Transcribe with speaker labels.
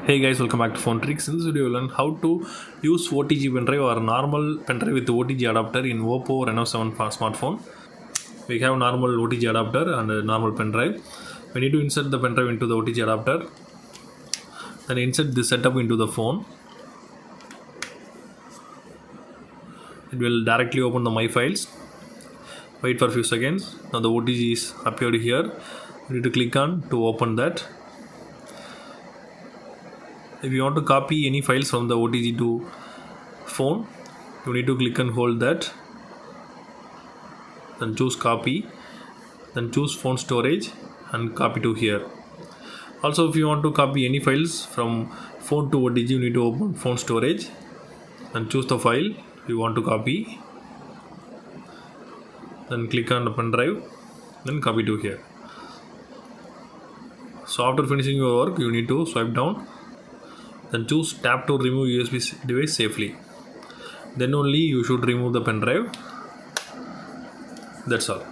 Speaker 1: Hey guys, welcome back to Phone Tricks. In this video, we'll learn how to use OTG pen drive or normal pen drive with OTG adapter in OPPO Reno7 smartphone. We have normal OTG adapter and a normal pen drive. We need to insert the pen drive into the OTG adapter. Then insert this setup into the phone. It will directly open the My Files. Wait for a few seconds. Now the OTG is appeared here. You need to click on to open that. If you want to copy any files from the OTG to phone, you need to click and hold that. Then choose copy. Then choose phone storage and copy to here. Also, if you want to copy any files from phone to OTG, you need to open phone storage and choose the file you want to copy. Then click on the pen drive. Then copy to here. So after finishing your work, you need to swipe down. Then choose tap to remove USB device safely. Then only you should remove the pen drive. That's all.